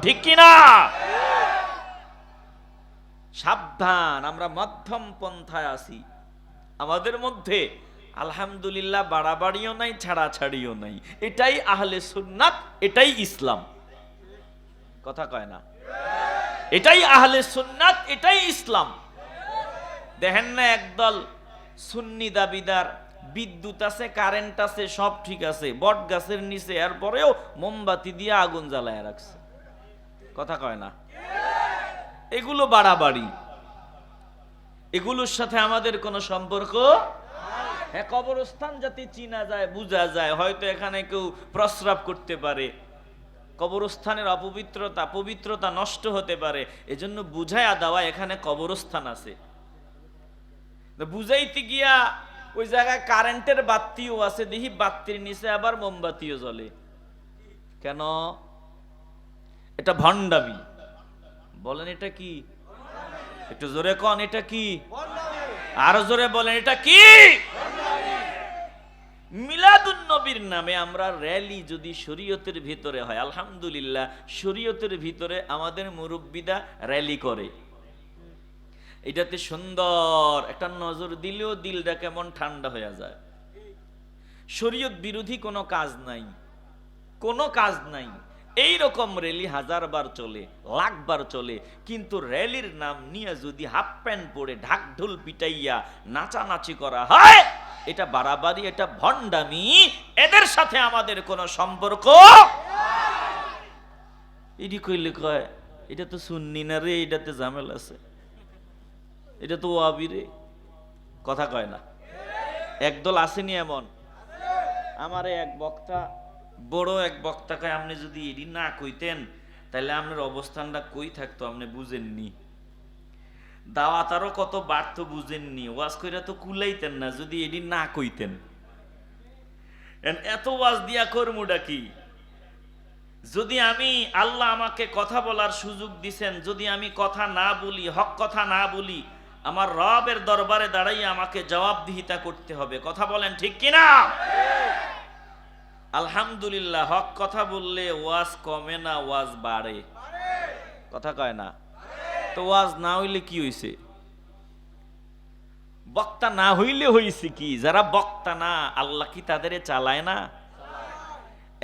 ঠিক কিনা? সাবধান, আমরা মধ্যম পন্থায় আছি। আমাদের মধ্যে আলহামদুলিল্লাহ বাড়াবাড়িও নাই, ছাড়াছাড়িও নাই। এটাই আহলে সুন্নাত, এটাই ইসলাম। কথা কয় না? এটাই আহলে সুন্নাত, এটাই ইসলাম। দেখেন না একদল সুন্নি দাবিদার, বিদ্যুৎ আছে, কারেন্ট আছে, সব ঠিক আছে, বট গাছের নিচে এরপরেও মোমবাতি দিয়ে আগুন জ্বালায় রাখছে। কথা কয় না? এগুলো বাড়াবাড়ি, এগুলোর সাথে আমাদের কোনো সম্পর্ক। হ্যাঁ, কবরস্থান যাতে চিনা যায়, বোঝা যায়, হয়তো এখানে কেউ প্রস্রাব করতে পারে, কবরস্থানের অপবিত্রতা পবিত্রতা নষ্ট হতে পারে, এজন্য বুঝায়া দেওয়া এখানে কবরস্থান আছে। বুঝাইতে গিয়া ওই জায়গায় কারেন্টের বাতিও আছে, দেখি বাতির নিচে আবার মোমবাতিও জ্বলে। কেন? এটা ভণ্ডামি। বলেন এটা কি? একটু জোরে কন, এটা কি? আরো জোরে বলেন, এটা কি? মিলাদুন নবীর নামে আমরা র্যালি যদি শরীয়তের ভিতরে হয়, আলহামদুলিল্লাহ শরীয়তের ভিতরে আমাদের মুরব্বিদা র্যালি করে, এটাতে সুন্দর একটা নজর দিলেও দিলটা কেমন ঠান্ডা হয়ে যায়। শরীয়ত বিরোধী কোনো কাজ নাই, কোনো কাজ নাই। এই রকম র্যালি হাজারবার চলে, লাখবার চলে, কিন্তু র্যালির নাম নিয়ে যদি হাফ প্যান্ট পরে ঢাক ঢোল পিটাইয়া নাচানাচি করা হয়, এটা বাড়াবাড়ি, এটা ভণ্ডামি। এদের সাথে আমাদের কোনো সম্পর্ক। এটি কইলে কয় এটা তো সুন্নি না রে, এটাতে ঝামেলা আছে, এটা তো ওয়াহাবি রে। কথা কয় না? একদল আসেনি এমন? আমারে এক বক্তা, বড় এক বক্তা কয়, আপনি যদি এটি না কইতেন তাহলে আপনার অবস্থানটা কই থাকতো, আপনি বুঝেননি। দাওয়াত আরো কত বাড়তো বুঝেননি, ওয়াজ কইরা তো কুলাইতেন না যদি এটি না কইতেন। এত ওয়াজ দিয়া করমুডা কি? যদি আমি, আল্লাহ আমাকে কথা বলার সুযোগ দিছেন, যদি আমি কথা না বলি, হক কথা না বলি, আমার রবের দরবারে দাঁড়াই আমাকে জবাবদিহিতা করতে হবে। কথা বলেন ঠিক কিনা? আলহামদুলিল্লাহ হক কথা বললে ওয়াজ কমে না, ওয়াজ বাড়ে। কথা কয় না? তো ওয়াজ না হইলে কি হইছে? বক্তা না হইলে হইছে কি? যারা বক্তা না, আল্লাহ কি তাদের চালায় না?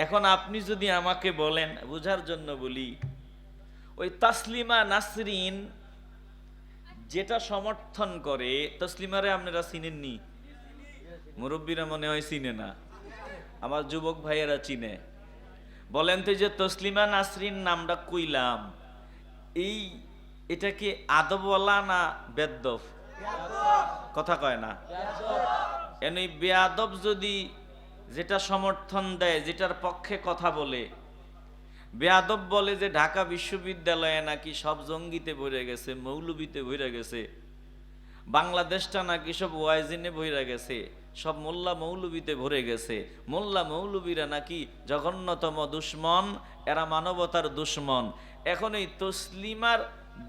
এখন আপনি যদি আমাকে বলেন, বুঝার জন্য বলি, ওই তাসলিমা নাসরিন যেটা সমর্থন করে, তসলিমারে আপনারা চিনেননি? মুরব্বীরা মনে হয় চিনে না, আমার যুবক ভাইয়েরা চিনে। বলেন তো, যে তসলিমা নাসরিন নামটা কইলাম, এটা কি আদবওয়ালা না বেদব? কথা কয় না? এনে বেয়াদব যদি যেটা সমর্থন দেয়, যেটার পক্ষে কথা বলে, বেয়াদব বলে যে ঢাকা বিশ্ববিদ্যালয়ে নাকি সব জঙ্গিতে ভরে গেছে, মৌলবীতে ভরে গেছে, বাংলাদেশটা নাকি সব ওয়াইজিনে ভরে গেছে, সব মোল্লা মৌলবীতে ভরে গেছে, মোল্লা মৌলবীরা নাকি জঘন্যতম দুশ্মন, এরা মানবতার দুশ্মন। এখন এই তসলিমার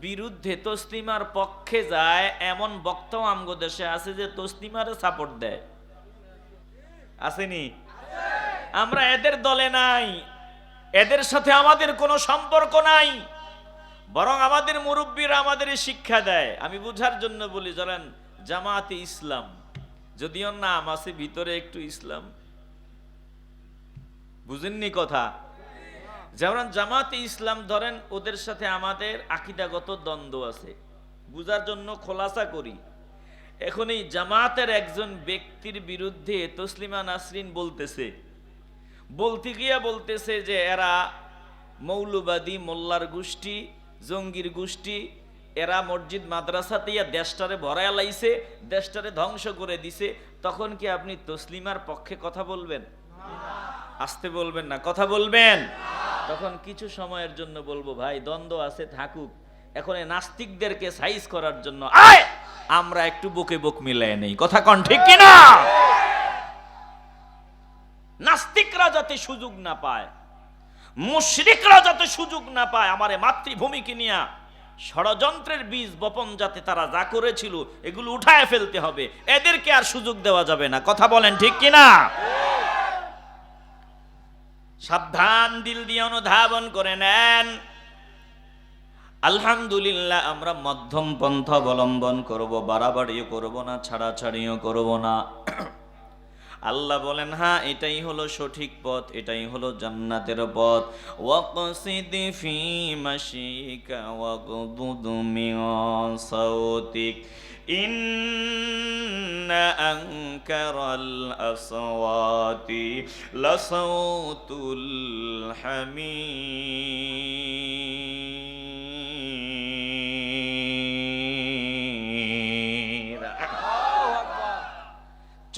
বিরুদ্ধে, তসলিমার পক্ষে যায় এমন বক্তাও আমগো দেশে আছে যে তসলিমারে সাপোর্ট দেয়। আসেনি? আমরা এদের দলে নাই, এদের সাথে আমাদের কোনো সম্পর্ক নাই, বরং আমাদের মুরব্বীরা আমাদের শিক্ষা দেয়। আমি বুঝার জন্য বলি, ধরেন জামাতে ইসলাম, যদিও নাম আছে ভিতরে একটু ইসলাম, বুঝেননি কথা? যেমন জামাতে ইসলাম ধরেন, ওদের সাথে আমাদের আকীদাগত দ্বন্দ্ব আছে, বুঝার জন্য খোলাসা করি। এখন এই জামাতের একজন ব্যক্তির বিরুদ্ধে তসলিমা নাসরিন বলতে গিয়া বলতেছে যে এরা মৌলবাদী, মোল্লার গোষ্ঠী, জঙ্গির গোষ্ঠী, এরা মসজিদ মাদ্রাসাতে দেশটারে ভরায়া লাইছে, দেশটারে ধ্বংস করে দিছে। তখন কি আপনি তসলিমার পক্ষে কথা বলবেন? আসতে বলবেন না, কথা বলবেন। তখন কিছু সময়ের জন্য বলবো, ভাই দ্বন্দ্ব আছে থাকুক, এখন এই নাস্তিকদেরকে সাইজ করার জন্য আয় আমরা একটু বুকে বুক মিলাই নেই। কথা কন ঠিক কিনা? নাস্তিকরা যাতে সুযোগ না পায়, মুশরিকরা যাতে সুযোগ না পায়, আমারে মাতৃভূমিকে নিয়ে ষড়যন্ত্রের বীজ বপন যাতে তারা যা করেছিল এগুলো উঠায় ফেলতে হবে, এদেরকে আর সুযোগ দেওয়া যাবে না। কথা বলেন ঠিক কিনা? সাবধান, দিল দিয়ে অনুধাবন করে নেন। আলহামদুলিল্লাহ আমরা মধ্যম পন্থা অবলম্বন করব, বাড়াবাড়িও করব না, ছাড়াছাড়িও করব না। আল্লাহ বলেন হ্যাঁ এটাই হলো সঠিক পথ, এটাই হলো জান্নাতের পথ। ওয়াকসিদ ফি মাশিকা ওয়াগদুদ মিন সাওতিক ইন্না আনকারাল আসওয়াতি লাসাউতুল হামির।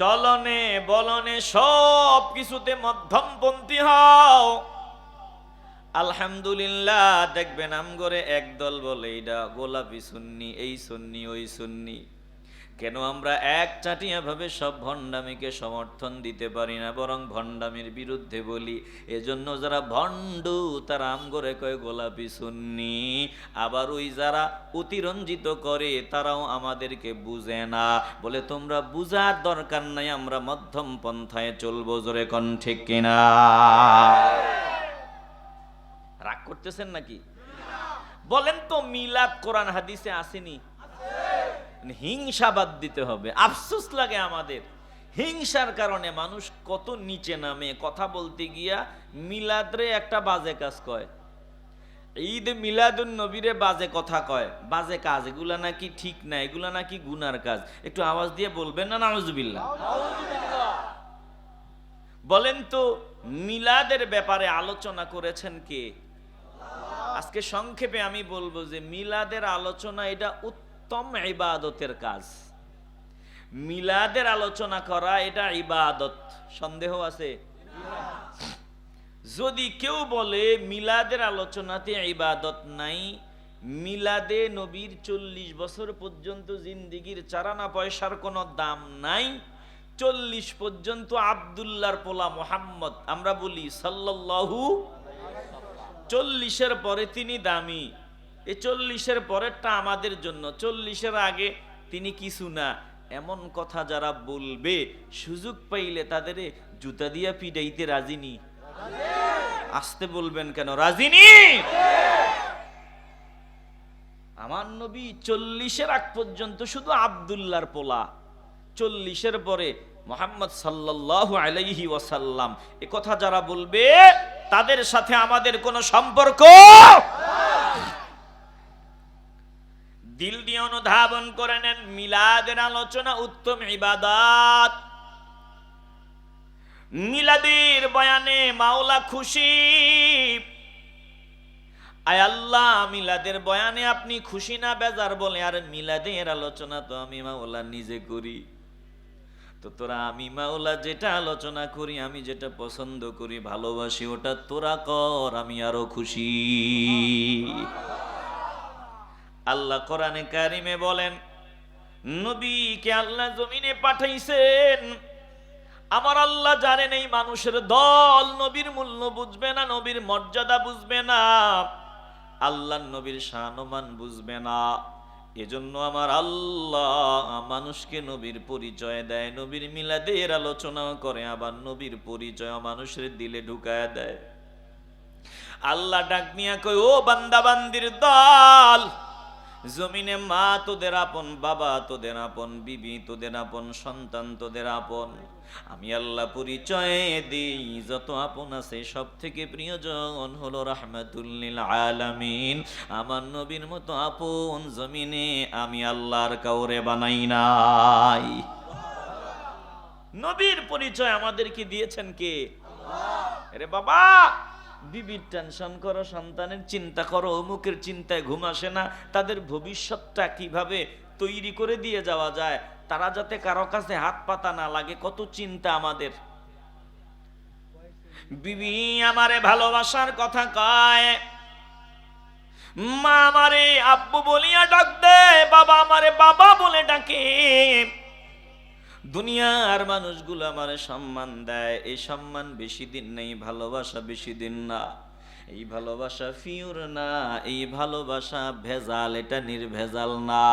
চলনে বলনে সব কিছুতে মধ্যমপন্থী হও। আলহামদুলিল্লাহ দেখবেন আমগরে একদল বলে এটা গোলাপি সুন্নি, এই সুন্নি ওই সুন্নি। কেন আমরা এক চাটিয়া ভাবে সব ভণ্ডামিকে সমর্থন দিতে পারি না, বরং ভণ্ডামির বিরুদ্ধে বলি। এজন্য যারা ভণ্ডু তারা আমগরে কয় গোলাপি সুন্নি, আবার ওই যারা অতিরঞ্জিত করে তারাও আমাদেরকে বুঝে না, বলে তোমরা বুঝার দরকার নাই, আমরা মধ্যম পন্থায় চলবো। জোরে কোন ঠিক কিনা? রাগ করতেছেন নাকি? বলেন তো মিলাদ কোরআন হাদিসে আসেনি? হিংসা বাদ দিতে হবে। আফসোস লাগে আমাদের, হিংসার কারণে মানুষ কত নিচে নামে। কথা বলতে গিয়া মিলাদরে একটা বাজে কাজ কয়, ঈদ মিলাদুন নবীরে বাজে কথা কয়, বাজে কাজ। এগুলা নাকি ঠিক না, এগুলা নাকি গুনার কাজ। একটু আওয়াজ দিয়ে বলবেন না নাউজুবিল্লাহ? বলেন তো মিলাদের ব্যাপারে আলোচনা করেছেন কে? আজকে সংক্ষেপে আমি বলবো যে মিলাদের আলোচনা এটা উত্তম ইবাদতের কাজ। মিলাদের আলোচনা করা এটা ইবাদত। সন্দেহ আছে? যদি কেউ বলে মিলাদের আলোচনাতে ইবাদত নাই, মিলাদে নবীর 40 বছর পর্যন্ত জিন্দিগির চারানা পয়সার কোনো দাম নাই, 40 পর্যন্ত আব্দুল্লাহর পোলা মুহাম্মদ আমরা বলি সাল্লাল্লাহু, 40-এর পরে তিনি দামি, এই 40-এর পরেরটা আমাদের জন্য, 40-এর আগে তিনি কিছু না, এমন কথা যারা বলবে সুযোগ পাইলে তাদের জুতা দিয়া পিটাইতে রাজিনি। আসতে বলবেন কেন? রাজিনি। আমার নবী 40-এর আগ পর্যন্ত শুধু আব্দুল্লাহর পোলা, 40-এর পরে মুহাম্মদ সাল্লাল্লাহু আলাইহি ওয়াসাল্লাম। এ কথা যারা বলবে তাদের সাথে আমাদের কোনো সম্পর্ক। দিল দিয়ে অনুধাবন করে নেন, মিলাদের আলোচনা উত্তম ইবাদত। মিলাদের বয়ানে মাওলা খুশি। আয় আল্লাহ, মিলাদের বয়ানে আপনি খুশি না বেজার? বলে আর মিলাদের আলোচনা তো আমি মাওলা নিজে করি। তো তোরা আমি মাওলা যেটা আলোচনা করি, আমি যেটা পছন্দ করি ভালোবাসি, ওটা তোরা কর, আমি আরো খুশি। আল্লাহ কোরআনে কারিমে বলেন, নবীকে আল্লাহ জমিনে পাঠাইছেন। আমার আল্লাহ জানেন এই মানুষের দল নবীর মূল্য বুঝবে না, নবীর মর্যাদা বুঝবে না, আল্লাহ নবীর শানমান বুঝবে না। এজন্য আমার আল্লাহ মানুষকে নবীর পরিচয় দেয়, নবীর মিলাদের আলোচনা করে, আবার নবীর পরিচয় মানুষের দিলে ঢুকায় দেয়। আল্লাহ ডাক নিয়া কই, ও বান্দা বান্দির দল, জমিনে মা তোদের আপন, বাবা তোদের আপন, বিবি তোদের আপন, সন্তান তোদের আপন। আমি আল্লাহ পরিচয় দিই, যত আপন আছে সব থেকে প্রিয়জন হলো রাহমাতুল লিল আলামিন। আমার নবীর মতো আপন জমিনে আমি আল্লাহর কাউরে বানাই নাই। নবীর পরিচয় আমাদেরকে দিয়েছেন কে? আল্লাহ। আরে বাবা, বিবির টেনশন করো, সন্তানের চিন্তা করো, অমুকের চিন্তায় ঘুম আসে না, তাদের ভবিষ্যৎটা কিভাবে তৈরি করে দিয়ে যাওয়া যায়, তারা যাতে কারো কাছে হাত পাতা না লাগে, কত চিন্তা আমাদের। বিবি আমারে ভালোবাসার কথা কয়, মা আমারে আব্বু বলিয়া ডাক দে, বাবা আমারে বাবা বলে ডাকে। দুনিয়ার মানুষগুলো আমারে সম্মান দেয়, এই সম্মান বেশি দিন নেই, ভালোবাসা বেশি দিন না। এই ভালোবাসা ফিউর না, এই ভালোবাসা ভেজাল, এটা নির্ভেজাল না।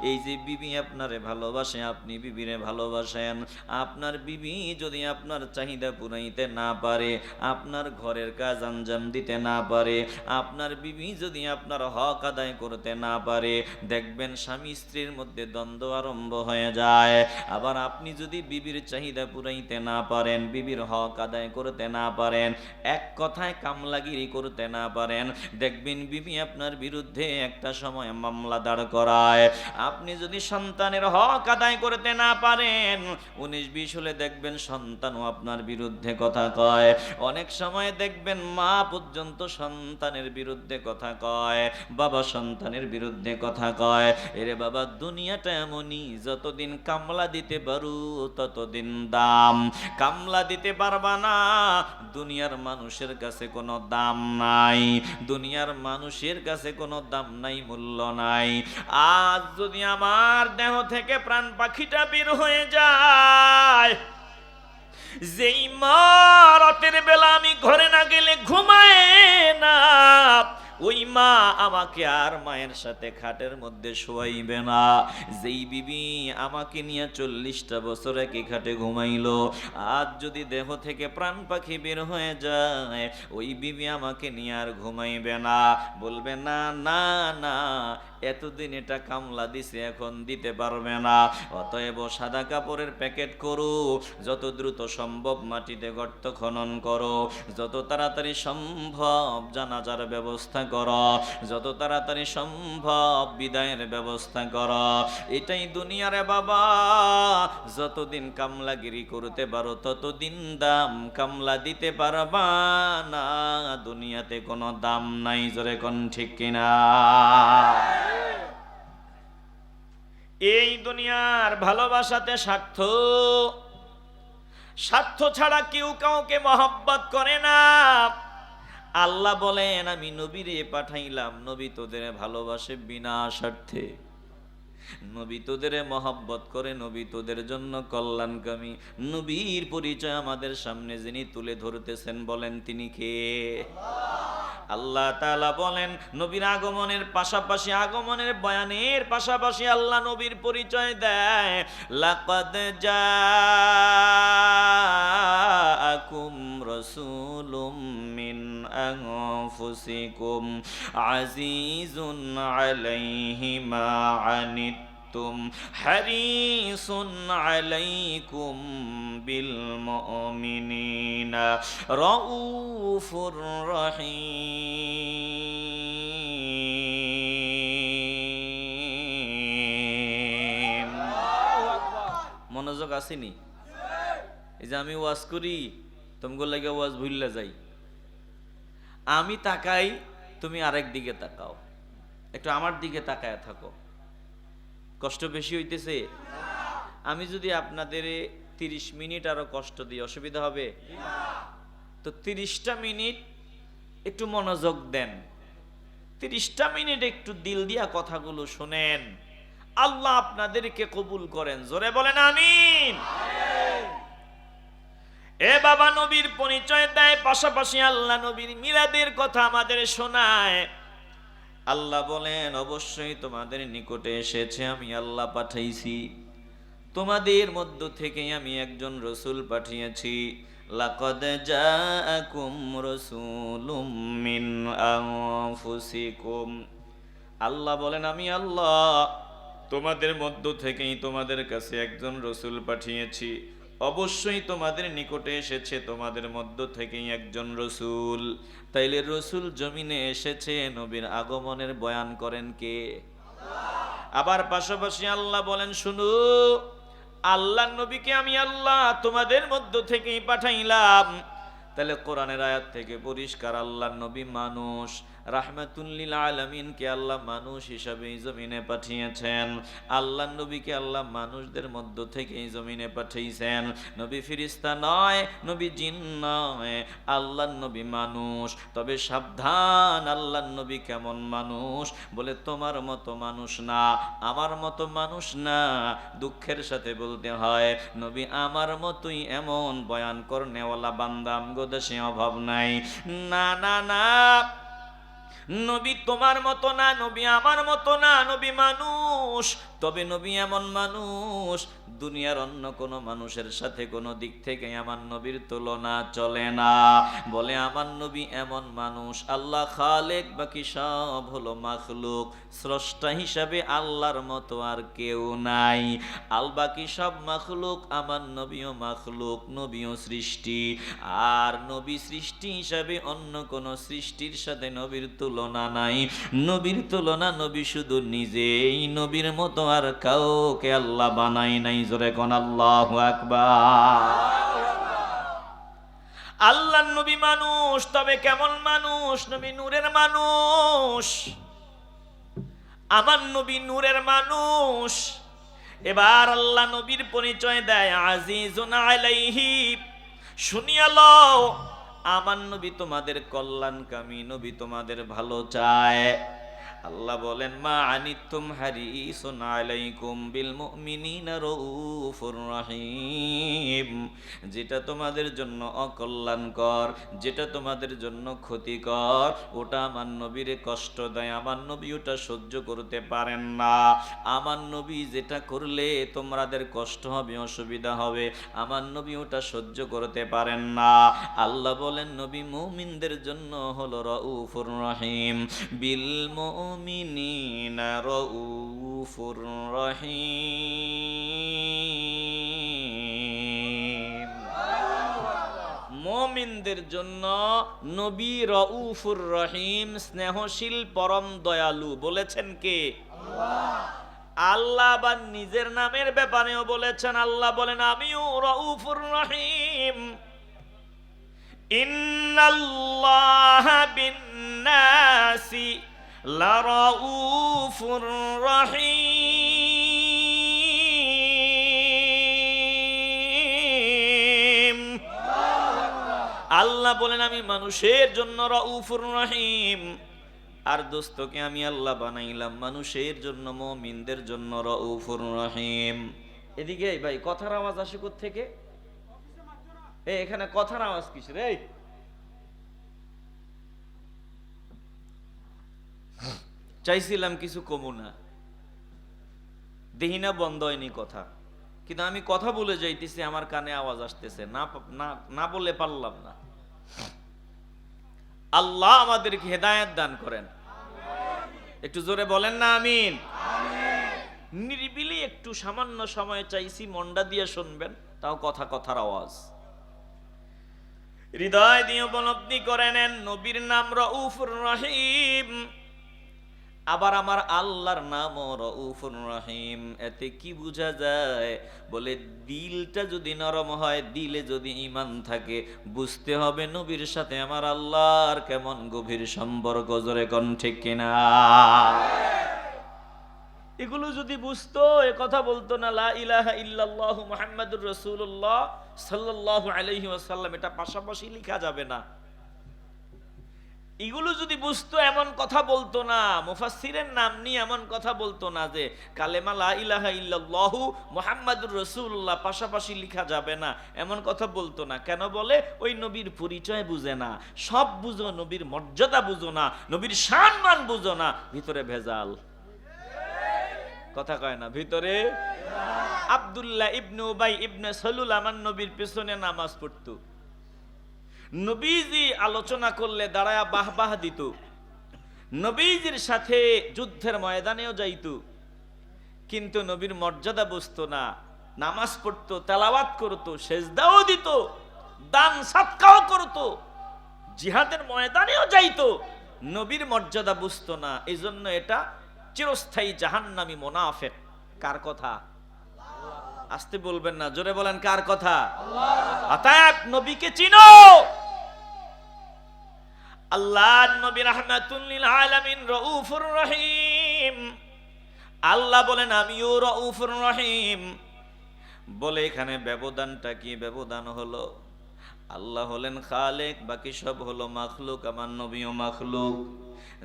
এই যে বিবি আপনারে ভালোবাসে, আপনি বিবিরে ভালোবাসেন, আপনার বিবি যদি আপনার চাহিদা পুরাইতে না পারে, আপনার ঘরের কাজ আঞ্জাম দিতে না পারে, আপনার বিবি যদি আপনার হক আদায় করতে না পারে, দেখবেন স্বামী স্ত্রীর মধ্যে দ্বন্দ্ব আরম্ভ হয়ে যায়। আবার আপনি যদি বিবির চাহিদা পুরাইতে না পারেন, বিবির হক আদায় করতে না পারেন, এক কথায় কামলাগিরি করতে না পারেন, দেখবেন বিবি আপনার বিরুদ্ধে একটা সময় মামলা দাঁড় করায়। আপনি যদি সন্তানের হক আদায় করতে না পারেন, 19-20 হলে দেখবেন সন্তানও আপনার বিরুদ্ধে কথা কয়। অনেক সময় দেখবেন মা পর্যন্ত সন্তানের বিরুদ্ধে কথা কয়, বাবা সন্তানের বিরুদ্ধে কথা কয়। এরে বাবা, দুনিয়াটা এমনই, যতদিন কামলা দিতে পারো ততদিন দাম। কামলা দিতে পারবা না, দুনিয়ার মানুষের কাছে কোনো দাম নাই, দুনিয়ার মানুষের কাছে কোনো দাম নাই, মূল্য নাই। আজ যদি আমার দেহ থেকে প্রাণ পাখিটা বের হয়ে যায়, যেই মা রাতের বেলা আমি ঘরে না গেলে ঘুমায় না, ওই মা আমাকে আর মায়ের সাথে খাটের মধ্যে শোয়াইবে না। যেই বিবি আমাকে নিয়ে 40টা বছর একই খাটে ঘুমাইলো, আজ যদি দেহ থেকে প্রাণ পাখি বের হয়ে যায়, ওই বিবি আমাকে নিয়ে আর ঘুমাইবে না, বলবে না না না, এতদিন এটা কামলা দিছে, এখন দিতে পারবে না। অতএব সাদা কাপড়ের প্যাকেট করো, যত দ্রুত সম্ভব মাটিতে গর্ত খনন করো, যত তাড়াতাড়ি সম্ভব জানাজার ব্যবস্থা করো, যত তাড়াতাড়ি সম্ভব বিদায়ের ব্যবস্থা করো। এটাই দুনিয়ারে বাবা, যতদিন কামলাগিরি করতে পারো ততদিন দাম, কামলা দিতে পারবা না, দুনিয়াতে কোনো দাম নাই। জোরে কোন ঠিক কিনা? এই দুনিয়ার ভালোবাসাতে স্বার্থ, স্বার্থ ছাড়া কেউ কাউকে মহব্বত করে না। আল্লাহ বলেন, আমি নবীরে পাঠাইলাম, নবী তোদের ভালোবাসে বিনা স্বার্থে, নবী তোদের মহব্বত করে, নবী তোদের জন্য কল্যাণকামী। নবীর পরিচয় আমাদের সামনে যিনি তুলে ধরতেছেন, বলেন তিনি কে? আল্লাহ তাআলা বলেন, নবীর আগমনের পাশাপাশি, আগমনের বয়ানের পাশাপাশি আল্লাহ নবীর পরিচয় দেয়, লাকাদ জাআকুম রাসূলুম মিন আনফুসিকুম আজিজুন আলাইহি মা আনিতুম হারিসুন আলাইকুম বিল মুমিনিনা রাউফুর রহিম। মনোযোগ আসেনি? এই যে আমি ওয়াজ করি, তোমাকে লাগে ওয়াজ ভুললে যাই, আমি তাকাই, তুমি আরেক দিকে তাকাও, একটু আমার দিকে তাকায় থাকো। কষ্ট বেশি হইতেছে? আমি যদি আপনাদের 30 মিনিট আরো কষ্ট দিই, অসুবিধা হবে? তো 30টা মিনিট একটু মনোযোগ দেন, 30টা মিনিট একটু দিল দিয়া কথাগুলো শুনেন, আল্লাহ আপনাদেরকে কবুল করেন। জোরে বলেন আমিন। এ বাবা, নবীর পরিচয় দেয়, পাশাপাশি আল্লাহ নবীর মিলাদের কথা আমাদের শোনায়। আল্লাহ বলেন, অবশ্যই তোমাদের নিকটে এসেছে, আমি আল্লাহ পাঠাইছি, তোমাদের মধ্য থেকে আমি একজন রসুল পাঠিয়েছি। লাকাদ জাআকুম রাসূলুম মিন আনফুসিকুম। আল্লাহ বলেন, আমি আল্লাহ তোমাদের মধ্য থেকেই তোমাদের কাছে একজন রসুল পাঠিয়েছি, অবশ্যই তোমাদের নিকটে এসেছে তোমাদের মধ্য থেকেই একজন রসুল। তাইলে রসুল জমিনে এসেছে, নবীর আগমনের বয়ান করেন কে? আবার পাশাপাশি আল্লাহ বলেন, শুনো, আল্লাহ নবীকে আমি আল্লাহ তোমাদের মধ্য থেকেই পাঠাইলাম। তাহলে কোরআনের আয়াত থেকে পরিষ্কার, আল্লাহ নবী মানুষ, রাহমাতুল লিল আলামিনকে আল্লাহ মানুষ হিসাবে এই জমিনে পাঠিয়েছেন। আল্লাহ নবীকে আল্লাহ মানুষদের মধ্য থেকে এই জমিনে পাঠিয়েছেন। নবী ফেরেশতা নয়, নবী জিন নয়, আল্লাহর নবী মানুষ। তবে সাবধান, আল্লাহর নবী কেমন মানুষ? বলে তোমার মতো মানুষ না, আমার মতো মানুষ না। দুঃখের সাথে বলতে হয় নবী আমার মতোই এমন বয়ান করনেওয়ালা বান্দা আমগো দেশে অভাব নাই। না না না, নবী তোমার মতো না, নবী আমার মতো না, নবী মানুষ। তবে নবী এমন মানুষ, দুনিয়ার অন্য কোনো মানুষের সাথে কোনো দিক থেকে আমার নবীর তুলনা চলে না। বলে আমার নবী এমন মানুষ, আল্লাহ খালেক, বাকি সব হলো মাখলুক। স্রষ্টা হিসাবে আল্লাহর মতো আর কেউ নাই। বাকি সব মাখলুক, আমার নবীও মাখলুক, নবীও সৃষ্টি। আর নবী সৃষ্টি হিসাবে অন্য কোন সৃষ্টির সাথে নবীর তুলনা নাই। নবীর তুলনা নবী শুধু নিজেই, নবীর মতো আর কাউকে আল্লাহ বানাই নাই। জোরে কোন আল্লাহু আকবার। আল্লাহর নবী মানুষ, তবে কেমন মানুষ? নবী নূরের মানুষ, আমার নবী নূরের মানুষ। এবার আল্লাহ নবীর পরিচয় দেয় আজিজুন আলাইহি। শুনিয়া লও, আমার নবী তোমাদের কল্যাণকামী, নবী তোমাদের ভালো চায়। আল্লাহ বলেন মা আনিতুম হারিসুন আলাইকুম বিল মুমিনিনা রাউফুর রহিম। যেটা তোমাদের জন্য অকল্যাণকর, যেটা তোমাদের জন্য ক্ষতিকর, ওটা আমার নবীরে কষ্ট দেয়। আমার নবী ওটা সহ্য করতে পারেন না। আমার নবী যেটা করলে তোমাদের কষ্ট হবে, অসুবিধা হবে, আমার নবী ওটা সহ্য করতে পারেন না। আল্লাহ বলেন নবী মুমিনদের জন্য হলো রাউফুর রহিম। বিল মুমিনিনা রাউফুর রহিম। মুমিনদের জন্য নবী রাউফুর রহিম, স্নেহশীল, পরম দয়ালু। বলেছেন কে? আল্লাহ। আল্লাহ আবার নিজের নামের ব্যাপারেও বলেছেন। আল্লাহ বলেন আমিও রাউফুর রহিম। ইন্নাল্লাহা বিন্নাসি লারাউফুর রহিম। আল্লাহ বলেন আমি মানুষের জন্য রাউফুর রহিম। আর দোস্তকে আমি আল্লাহ বানাইলাম মানুষের জন্য, মুমিনদের জন্য রাউফুর রহিম। এদিকে ভাই কথার আওয়াজ আসে কোথা থেকে? এখানে কথার আওয়াজ কিসের? এই চাইছিলাম কিছু কমু না, দেহি না বন্ধ হয়নি কথা, কিন্তু আমি কথা বলে যাইতেছি, আমার কানে আওয়াজ আসতেছে না, না বলে পারলাম না। আল্লাহ আমাদেরকে হেদায়েত দান করেন। একটু জোরে বলেন না আমিন। নিরিবিলি একটু সামান্য সময় চাইছি, মনটা দিয়ে শুনবেন, তাও কথার আওয়াজ। হৃদয় দিয়ে উপলব্ধি করে নেন নবীর নাম রাউফুর রহিম, আবার আমার আল্লাহর নাম রাউফুর রহিম। এতে কি বোঝা যায়? বলে দিলটা যদি নরম হয়, দিলে যদি ঈমান থাকে, বুঝতে হবে নবীর সাথে আমার আল্লাহর কেমন গভীর সম্পর্ক। জোরে কোন ঠিক কিনা? এগুলো যদি বুঝতো, এ কথা বলতো না লা ইলাহা ইল্লাল্লাহু মুহাম্মাদুর রাসূলুল্লাহ সাল্লাল্লাহু আলাইহি ওয়াসাল্লাম, এটা পাশাপাশি লেখা যাবে না। এগুলো যদি বুঝতো, এমন কথা বলতো না। মুফাসসিরের নাম নিয়ে এমন কথা বলতো না যে কালেমা লা ইলাহা ইল্লাল্লাহু মুহাম্মাদুর রাসূলুল্লাহ পাশাপাশি লেখা যাবে না, এমন কথা বলতো না। কেন বলে? ওই নবীর পরিচয় বুঝে না, সব বুঝো, নবীর মর্যাদা বুঝো না, নবীর সম্মান বুঝো না, ভিতরে ভেজাল। কথা কয় না, ভিতরে। আব্দুল্লাহ ইবনে উবাই ইবনে সালুল আমার নবীর পিছনে নামাজ পড়তো। নবীজি আলোচনা করলে দাঁড়ায়া বাহবাহ দিত, নবীজির সাথে যুদ্ধের ময়দানেও যাইত, কিন্তু নবীর মর্যাদা বুঝতো না। নামাজ পড়তো, তেলাওয়াত করতো, সেজদাও দিত, দান সাদকাও করতো, জিহাদের ময়দানেও যাইতো, নবীর মর্যাদা বুঝতো না। এই জন্য এটা চিরস্থায়ী জাহান্নামী মুনাফিক। কার কথা? আসতে বলবেন না, জোরে বলেন কার কথা? অতএব নবীকে চিনো। আল্লাহ নবী রাহমাতুল লিল আলামিন রউফুর রহিম। আল্লাহ বলেন আমিও রউফুর রহিম। বলে এখানে ব্যবধানটা কি? ব্যবধান হলো আল্লাহ হলেন খালেক, বাকি সব হলো মাখলুক। আমার নবীও মাখলুক।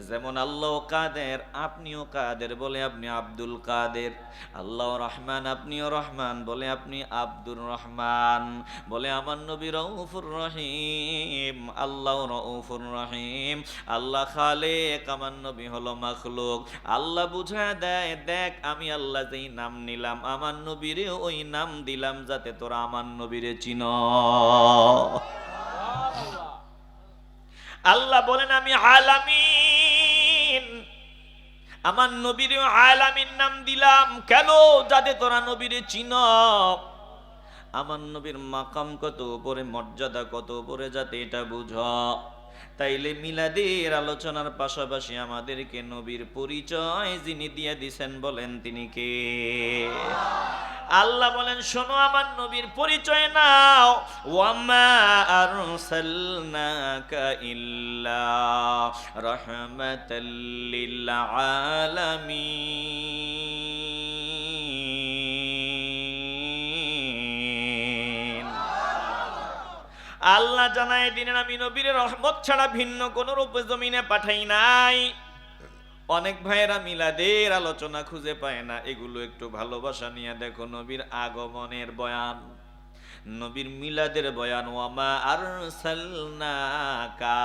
যেমন আল্লাহ কাদের, আপনিও কাদের, বলে আপনি আব্দুল কাদের। আল্লাহ রহমান, আপনিও রহমান, বলে আপনি আব্দুর রহমান। বলে আমার নবী রউফুর রহিম, আল্লাহ রউফুর রহিম। আল্লাহ খালেক, আমার নবী হলো মাখলুক। আল্লাহ বুঝা দেয়, দেখ আমি আল্লাহ যেই নাম নিলাম আমার নবীরে ওই নাম দিলাম যাতে তোরা আমার নবীরে চিনো। আল্লাহ বলেন আমি আলামিন, আমার নবীর আলামিন নাম দিলাম কেন? যাতে তোরা নবীরে চিনো। আমার নবীর মাকাম কত উপরে, মর্যাদা কত উপরে, যাতে এটা বুঝো। তাইলে মিলাদের আলোচনার পাশাপাশি আমাদেরকে নবীর পরিচয় যিনি দিয়ে দিছেন, বলেন তিনি কে? আল্লাহ বলেন শোনো আমার নবীর পরিচয় নাও। ওয়ামা আরসালনাকা ইল্লা রাহমাতাল লিল আলামিন। আল্লাহ জানায় দিনের আমি নবীর রহমত ছাড়া ভিন্ন কোন রূপে জমিনে পাঠাই নাই। অনেক ভাইয়েরা মিলাদের আলোচনা খুঁজে পায় না, এগুলো একটু ভালোবাসা নিয়ে দেখো। নবীর আগমনের বয়ান, নবীর মিলাদের বয়ান। ওয়ামা আরসালনাকা,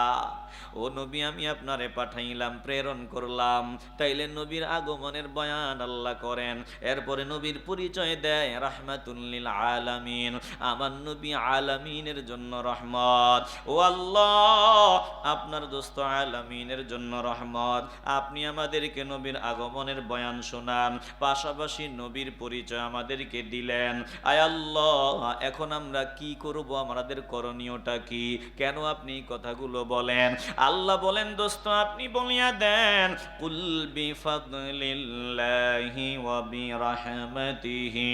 ও নবী আমি আপনারে পাঠাইলাম, প্রেরণ করলাম। তাইলে নবীর আগমনের বয়ান আল্লাহ করেন। এরপরে নবীর পরিচয় দেয় রাহমাতুল লিল আলামিন, আমার নবী আলামিনের জন্য রহমত। ও আল্লাহ আপনার দোস্ত আলামিনের জন্য রহমত। আপনি আমাদেরকে নবীর আগমনের বয়ান শোনান, পাশাপাশি নবীর পরিচয় আমাদেরকে দিলেন। আয় আল্লাহ এখন আমরা কি করব? আমাদের করণীয়টা কি? কেন আপনি কথাগুলো বলেন? আল্লাহ বলেন দোস্ত আপনি বলিয়া দেন, কুল বিফাদলিল্লাহি ওয়া বিরাহমাতিহি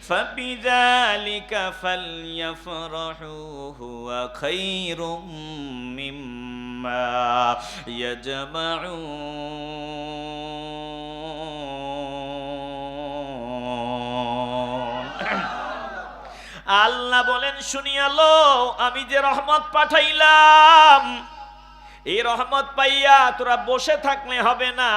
ফাবিযালিকা ফালইফরাহু হুয়া খায়রুম মিম্মা ইয়াজমাউন। আল্লাহ বলেন শুনিয়ালো, আমি যে রহমত পাঠাইলাম, এই রহমত পাইয়া তোরা বসে থাকলে হবে না।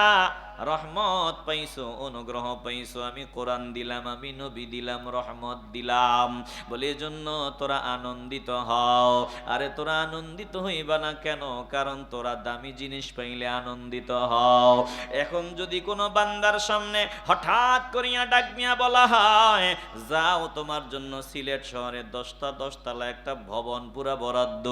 রহমত পাইছো, অনুগ্রহ পাইছো, আমি কোরআন দিলাম, আমি নবী দিলাম, রহমত দিলাম। বলে এজন্য তোরা আনন্দিত হও। আরে তোরা আনন্দিত হইবা না কেন? কারণ তোরা দামি জিনিস পাইলে আনন্দিত হও। এখন যদি কোনো বান্দার সামনে হঠাৎ করিয়া ডাক মিয়া বলা হয়, যাও তোমার জন্য সিলেট শহরে 10তলা একটা ভবন পুরা বরাদ্দ,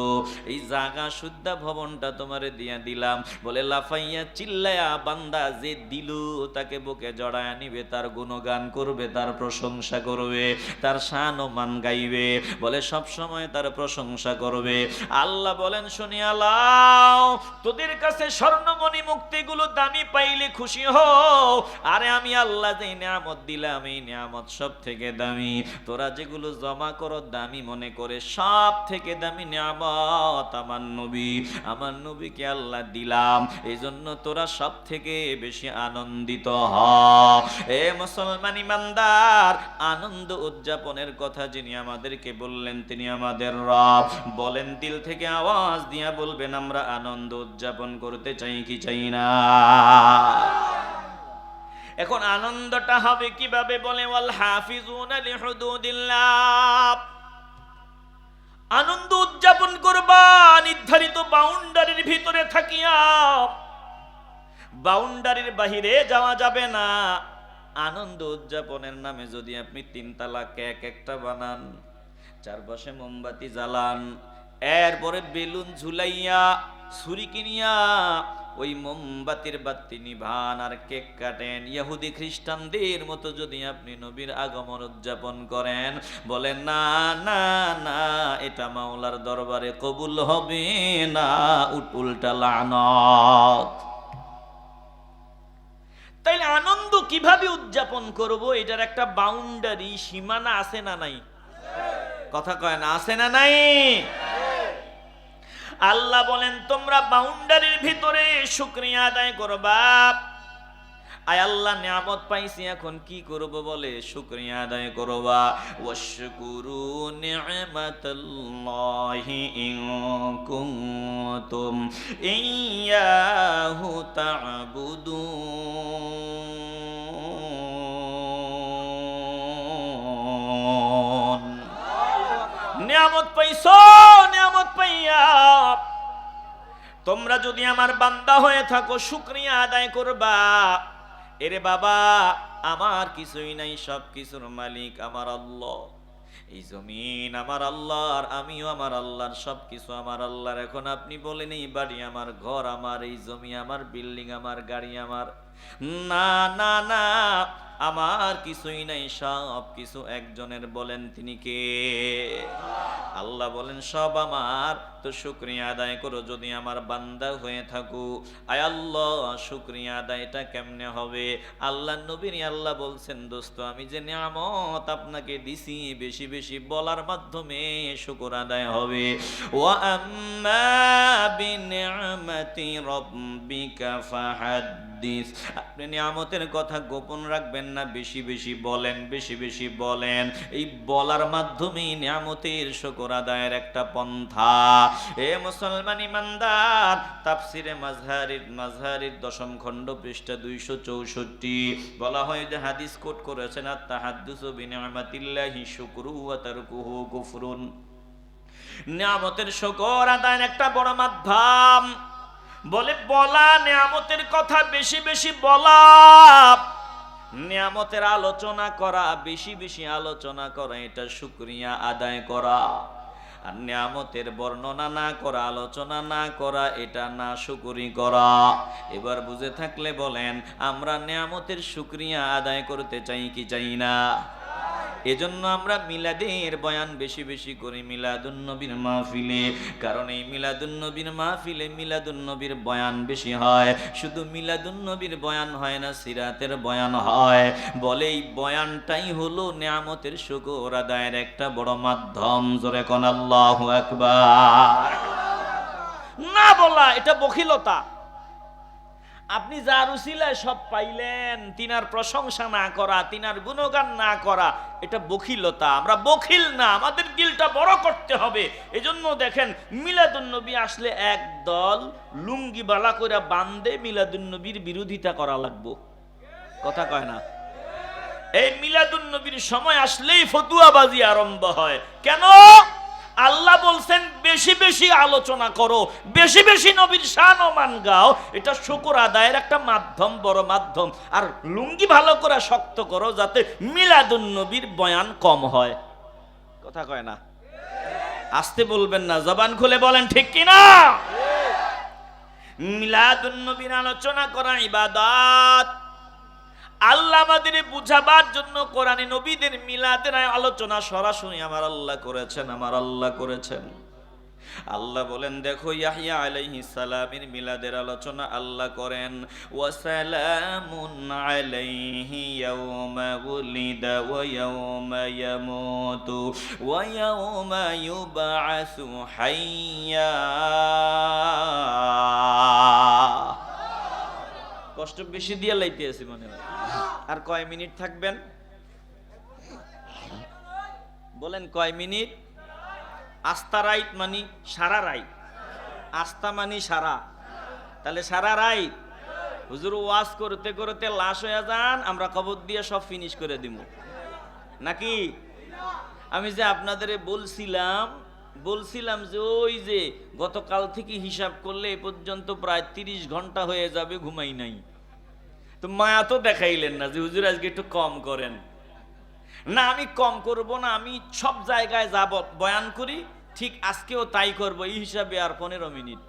এই জায়গা শুদ্ধা ভবনটা তোমারে দিয়া দিলাম। বলে লাফাইয়া চিল্লায়া বান্দা যে দিল তাকে বুকে জড়ায় নিবে, তার গুণগান করবে, তার প্রশংসা করবে, তার শান ও মান গাইবে। বলে সব সময় তার প্রশংসা করবে। আল্লাহ বলেন শুনিয়া লাও, তোদের কাছে স্বর্ণমণি মুক্তিগুলো দামি পাইলে খুশি হও। আরে আমি আল্লাহ যে নিয়ামত দিলাম, এই নিয়ামত সব থেকে দামি। তোরা যেগুলো জমা করো দামি মনে করে, সব থেকে দামি নিয়ামত আমার নবী, আমার নবীকে আল্লাহ দিলাম। এই জন্য তোরা সব থেকে বেশি আনন্দিত হ। এ মুসলমান ইমানদার, আনন্দ উদযাপনের কথা যিনি আমাদেরকে বললেন তিনি আমাদের রব। বলেন দিল থেকে আওয়াজ দিয়া বলবেন আমরা আনন্দ উদযাপন করতে চাই কি চাই না? এখন আনন্দটা হবে কিভাবে? বলে ওয়াল হাফিজুনা লিহুদুদিল্লাহ, আনন্দ উদযাপন করবা নির্ধারিত বাউন্ডারির ভিতরে থাকিয়া, বাউন্ডারির বাহিরে যাওয়া যাবে না। আনন্দ উদযাপনের নামে যদি আপনি 3 তালা কেক একটা বানান, চারপাশে মোমবাতি জ্বালান, এরপরে বেলুন ঝুলাইয়া ছুরি কিনিয়া ওই মোমবাতির বাতি নিভান আর কেক কাটেন, ইহুদি খ্রিস্টানদের মতো যদি আপনি নবীর আগমন উদযাপন করেন, বলেন না না না, এটা মাওলার দরবারে কবুল হবে না, উল্টা লানত। তাইলে আনন্দ কিভাবে উদযাপন করব? এটার একটা বাউন্ডারি, সীমানা আছে না নাই? কথা কয় না, আছে না নাই? আল্লাহ বলেন তোমরা বাউন্ডারির ভিতরে শুকরিয়া আদায় করবা। আয় আল্লাহ নিয়ামত পাইছি, এখন কি করব বলে শুকরিয়া আদায় করবা। ওয়াশকুরু নি'মাতাল্লাহি ইন কুনতুম ইয়্যাহু তা'বুদুন। নিয়ামত পাইছো, নিয়ামত পাইয়া তোমরা যদি আমার বান্দা হয়ে থাকো শুকরিয়া আদায় করবা। এরে বাবা, আমার কিছুই নাই, সব কিছুর মালিক আমার আল্লাহ। এই জমিন আমার আল্লাহর, আমিও আমার আল্লাহর, সব কিছু আমার আল্লাহর। এখন আপনি বলেন এই বাড়ি আমার, ঘর আমার, এই জমি আমার, বিল্ডিং আমার, গাড়ি আমার। না না না, আমার কিছুই নাই, সব কিছু একজনের। বলেন তিনি কে? আল্লাহ বলেন সব আমার। তো শুকরিয়া আদায় করো যদি আমার বান্দা হয়ে থাকো। আয় আল্লাহ, শুকরিয়া আদায়টা কেমনে হবে? আল্লাহ নবীর আল্লাহ বলছেন, দোস্ত আমি যে নিয়ামত আপনাকে দিছি, বেশি বেশি বলার মাধ্যমে শুকর আদায় হবে। ওয়া আম্মা বিনি'মাতি রাব্বিকা ফাহাদ্দিস। আপনি নিয়ামতের কথা গোপন রাখবেন না, বেশি বেশি বলেন, বেশি বেশি বলেন। এই বলার মাধ্যমে নিয়ামতের শুকর আদায়ের একটা পন্থা। এ মুসলমান ইমানদার, তাফসিরে মাযহারির 10ম খণ্ড পৃষ্ঠা 264 বলা হয় যে হাদিস কোট করেছেন, আত-তাহাদ্দুসু বিনি'মাতিল্লাহি শুকরু ওয়া তারকুহু কুফরুন। নিয়ামতের শুকর আদায়ের একটা বড় মাধ্যম। বলে বলা, নিয়ামতের কথা বেশি বেশি বলা, নিয়ামতের আলোচনা করা, বেশি বেশি আলোচনা করা, এটা শুকরিয়া আদায় করা। আর নিয়ামতের বর্ণনা না করা, আলোচনা না করা, এটা না শুকরি করা। এবার বুঝে থাকলে বলেন, আমরা নিয়ামতের শুকরিয়া আদায় করতে চাই কি চাই না? এজন্য আমরা মিলাদের বয়ান বেশি বেশি করি, মিলাদুন নবীর মাহফিলে। কারণ এই মিলাদুন নবীর মাহফিলে মিলাদুন নবীর বয়ান বেশি হয়। শুধু মিলাদুন নবীর বয়ান হয় না, সিরাতের বয়ান হয়। বলে এই বয়ানটাই হলো নিয়ামতের শুকর আদায়ের একটা বড় মাধ্যম। জোরে কোন আল্লাহু আকবার। না বলা এটা বখিলতা। আপনি যার উসিলায় সব পাইলেন, তিনার প্রশংসা না করা, তিনার গুণগান না করা, এটা বখিলতা। আমরা বখিল না, আমাদের দিলটা বড় করতে হবে। এজন্য দেখেন মিলাদুন নবী আসলে একদল লুঙ্গি বালা করে বান্ধে মিলাদুন নবীর বিরোধিতা করা লাগবো। কথা কয় না? এই মিলাদুন নবীর সময় আসলেই ফতুয়াবাজি আরম্ভ হয়। কেন? আল্লাহ বলছেন বেশি বেশি আলোচনা করো, বেশি বেশি নবীর শান ও মান গাও। এটা শুকর আদায়ের একটা মাধ্যম, বড় মাধ্যম। আর লুঙ্গি ভালো করে শক্ত করো যাতে মিলাদুন নবীর বয়ান কম হয়। কথা কয় না? আসতে বলবেন না, জবান খুলে বলেন ঠিক কিনা? মিলাদুন নবীর আলোচনা করা ইবাদত। আল্লাহ আমাদের বুঝাবার জন্য কোরআনে নবীদের মিলাদের আলোচনা সরাসরি আমার আল্লাহ করেছেন, আমার আল্লাহ করেছেন। আল্লাহ বলেন, দেখো ইয়াহইয়া আলাইহিস সালামের মিলাদের আলোচনা আল্লাহ করেন। ওয়া সালামুন আলাইহি ইয়াওমা উলিদা ওয়া ইয়াওমা ইয়ামুতু ওয়া ইয়াওমা ইউবআসু হাইয়্যা। কষ্ট বেশি দিয়ে লাইতে আছি মনে হয়। আর কয় মিনিট থাকবেন বলেন? কয় মিনিট? আস্তা রাইত মানি সারা রাইত, আস্তা মানি সারা, তাহলে সারা রাইত। হুজুর ওয়াজ করতে করতে লাশ হয়ে যান, আমরা কবর দিয়ে সব ফিনিশ করে দিব নাকি? আমি যে আপনাদের বলছিলাম যে ওই যে গতকাল থেকে হিসাব করলে এ পর্যন্ত প্রায় 30 ঘন্টা হয়ে যাবে, ঘুমাই নাই। তো মায়া তো দেখাইলেন না যে হুজুর আজকে একটু কম করেন। না, আমি কম করব না, আমি সব জায়গায় যাব বয়ান করি, ঠিক আজকেও তাই করব। এই হিসাবে আর 15 মিনিট।